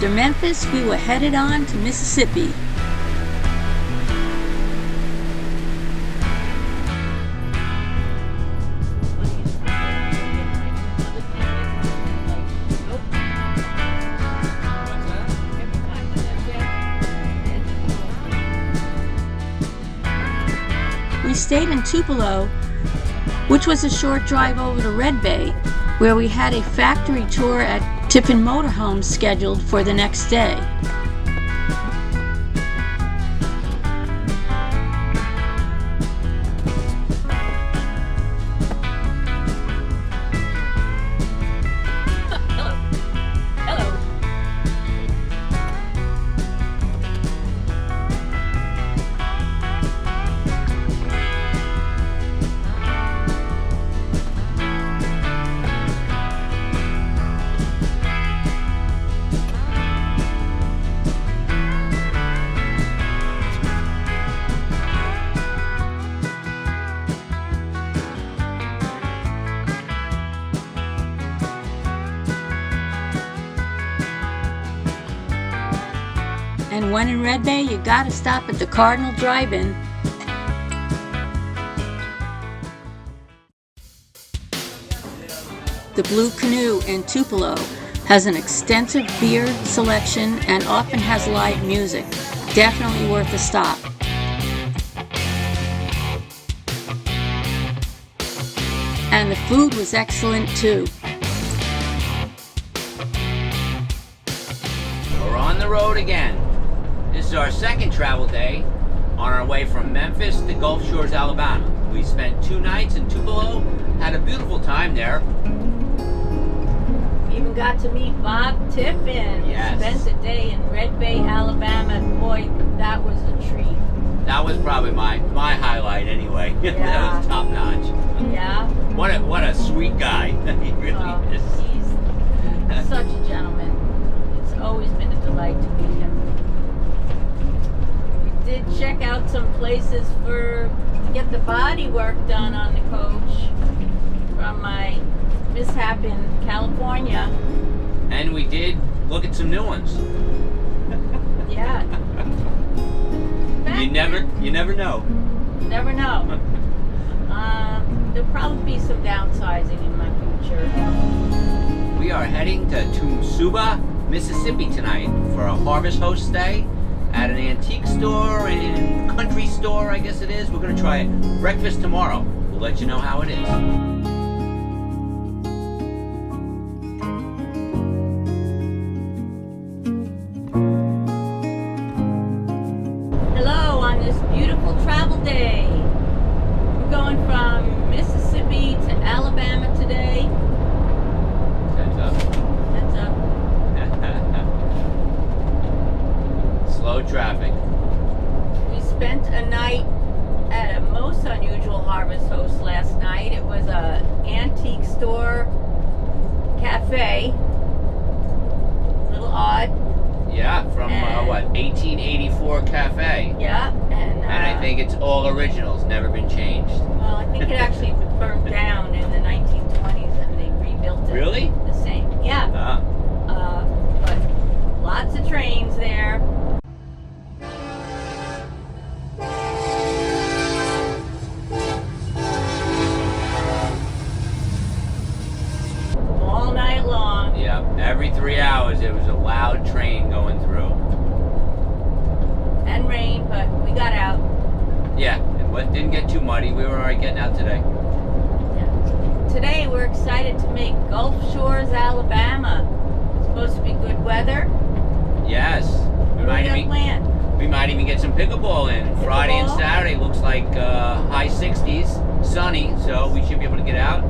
After Memphis, we were headed on to Mississippi. We stayed in Tupelo, which was a short drive over to Redbay, where we had a factory tour at Tiffin Motorhomes scheduled for the next day. And when in Redbay, you gotta stop at the Cardinal Drive-In. The Bluecanoe in Tupelo has an extensive beer selection and often has live music. Definitely worth a stop. And the food was excellent too. We're on the road again. This is our second travel day on our way from Memphis to Gulf Shores, Alabama. We spent 2 nights in Tupelo, had a beautiful time there. We even got to meet Bob Tiffin. Yes. We spent a day in Redbay, Alabama. Boy, that was a treat. That was probably my highlight anyway. Yeah. That was top notch. Yeah. What a sweet guy. He really is. He's such a gentleman. It's always been a delight to meet him. We did check out some places to get the body work done on the coach from my mishap in California. And we did look at some new ones. Yeah. You never know. Never know. There'll probably be some downsizing in my future. We are heading to Toomsuba, Mississippi tonight for a harvest host stay at an antique store and country store, I guess it is. We're going to try breakfast tomorrow. We'll let you know how it is. Hello on this beautiful travel day. We're going from Mississippi to Alabama today. Heads up. Heads up. Slow traffic. We spent a night at a most unusual harvest host last night. It was a antique store cafe. A little odd. Yeah, from what, 1884 cafe. Yeah, and I think it's all originals, never been changed. well, I think it actually burned down in the 1920s and they rebuilt it. Really? The same. Yeah. But lots of trains there. All night long. Yeah, every 3 hours there was a loud train going through. And rain, but we got out. Yeah, it didn't get too muddy. We were alright getting out today. Yeah. Today we're excited to make Gulf Shores, Alabama. It's supposed to be good weather. Yes. We might even get some pickleball in. Friday and Saturday looks like high 60s, sunny, so we should be able to get out.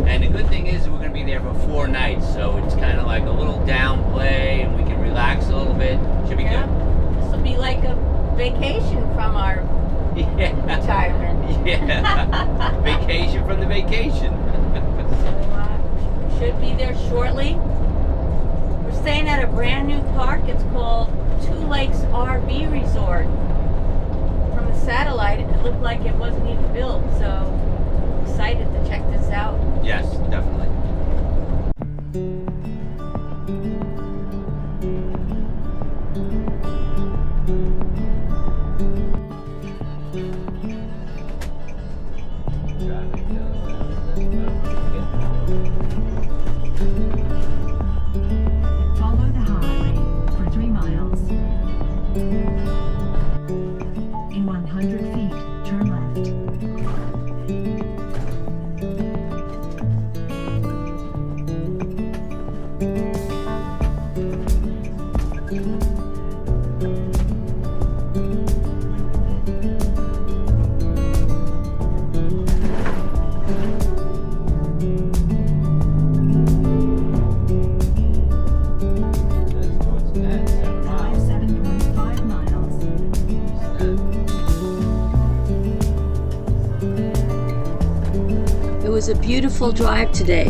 And the good thing is we're going to be there for 4 nights, so it's kind of like a little downplay and we can relax a little bit. Should be good. This will be like a vacation from our retirement. Yeah. Vacation from the vacation. So should be there shortly. We're staying at a brand new park. It's called Two Lakes RV Resort. From the satellite, it looked like it wasn't even built, so excited to check this out. Yes, definitely. was a beautiful drive today,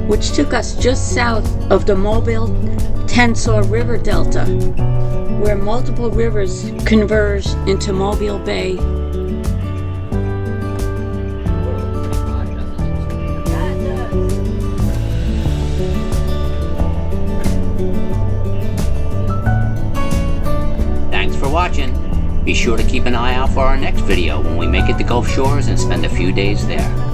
which took us just south of the Mobile-Tensor River Delta, where multiple rivers converge into Mobile Bay. Thanks for watching. Be sure to keep an eye out for our next video when we make it to Gulf Shores and spend a few days there.